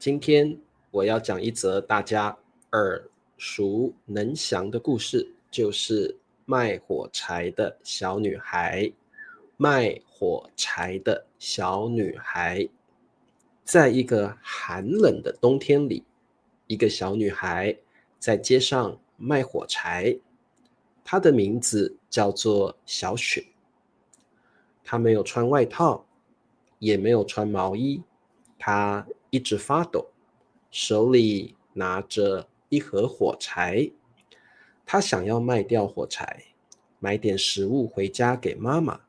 今天我要讲一则大家耳熟能详的故事，就是卖火柴的小女孩。卖火柴的小女孩。在一个寒冷的冬天里，一个小女孩在街上卖火柴，她的名字叫做小雪。她没有穿外套，也没有穿毛衣，她一直发抖，手里拿着一盒火柴。她想要卖掉火柴，买点食物回家给妈妈。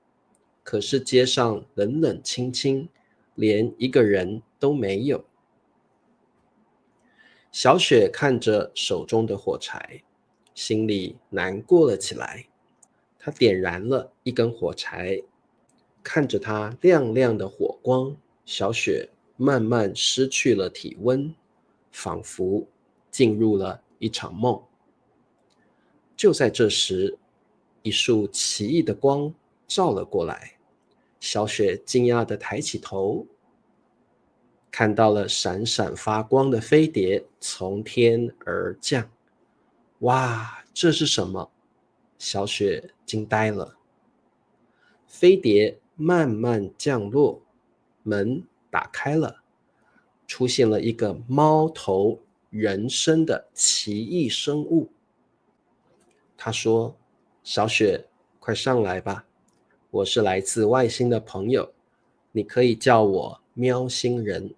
可是街上冷冷清清，连一个人都没有。小雪看着手中的火柴，心里难过了起来。她点燃了一根火柴，看着它亮亮的火光，小雪慢慢失去了体温，仿佛进入了一场梦。就在这时，一束奇异的光照了过来。小雪惊讶地抬起头，看到了闪闪发光的飞碟从天而降。哇，这是什么？小雪惊呆了。飞碟慢慢降落，门打开了，出现了一个猫头人身的奇异生物。他说：小雪，快上来吧，我是来自外星的朋友，你可以叫我喵星人。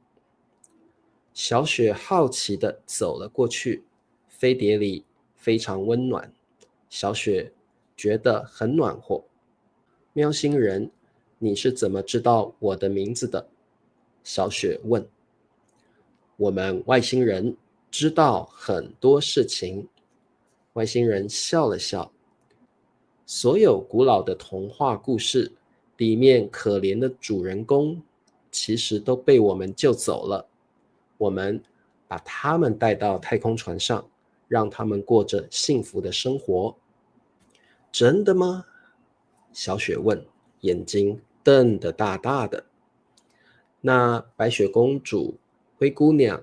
小雪好奇地走了过去，飞碟里非常温暖，小雪觉得很暖和。喵星人，你是怎么知道我的名字的？小雪问。我们外星人知道很多事情。外星人笑了笑。所有古老的童话故事里面可怜的主人公，其实都被我们救走了。我们把他们带到太空船上，让他们过着幸福的生活。真的吗？小雪问，眼睛瞪得大大的。那白雪公主、灰姑娘，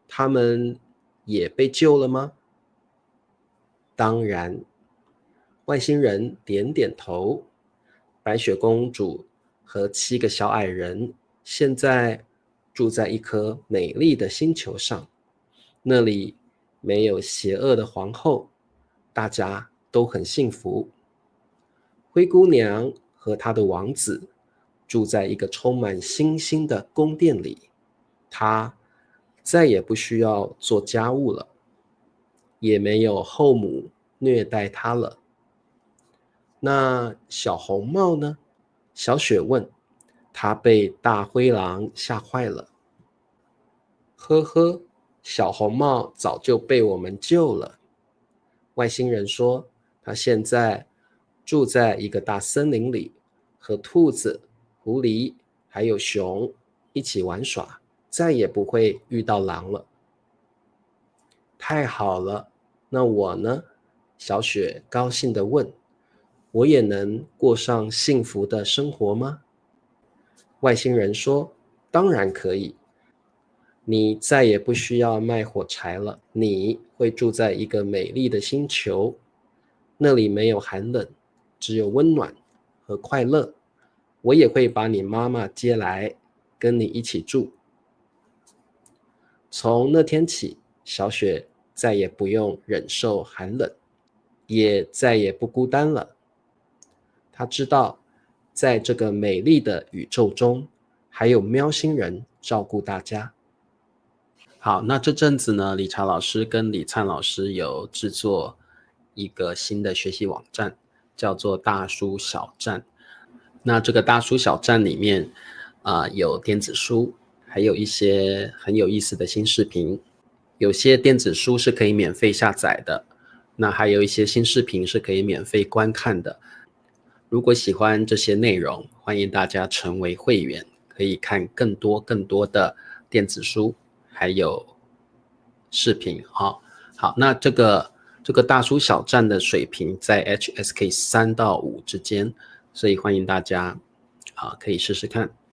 他们也被救了吗？当然。外星人点点头。白雪公主和7个小矮人现在住在一颗美丽的星球上，那里没有邪恶的皇后，大家都很幸福。灰姑娘和她的王子住在一个充满星星的宫殿里，她再也不需要做家务了，也没有后母虐待她了。那小红帽呢？小雪问。她被大灰狼吓坏了。呵呵，小红帽早就被我们救了。外星人说，他现在住在一个大森林里，和兔子、狐狸还有熊一起玩耍，再也不会遇到狼了。太好了，那我呢？小雪高兴地问。我也能过上幸福的生活吗？外星人说，当然可以。你再也不需要卖火柴了，你会住在一个美丽的星球，那里没有寒冷，只有温暖和快乐。我也会把你妈妈接来，跟你一起住。从那天起，小雪再也不用忍受寒冷，也再也不孤单了。他知道，在这个美丽的宇宙中，还有喵星人照顾大家。好，那这阵子呢，理查老师跟李灿老师有制作一个新的学习网站，叫做大书小站。那这个大书小站里面有电子书，还有一些很有意思的新视频。有些电子书是可以免费下载的，那还有一些新视频是可以免费观看的。如果喜欢这些内容，欢迎大家成为会员，可以看更多的电子书，还有视频。好，那这个大书小站的水平在 HSK 3到5之间，所以欢迎大家可以试试看。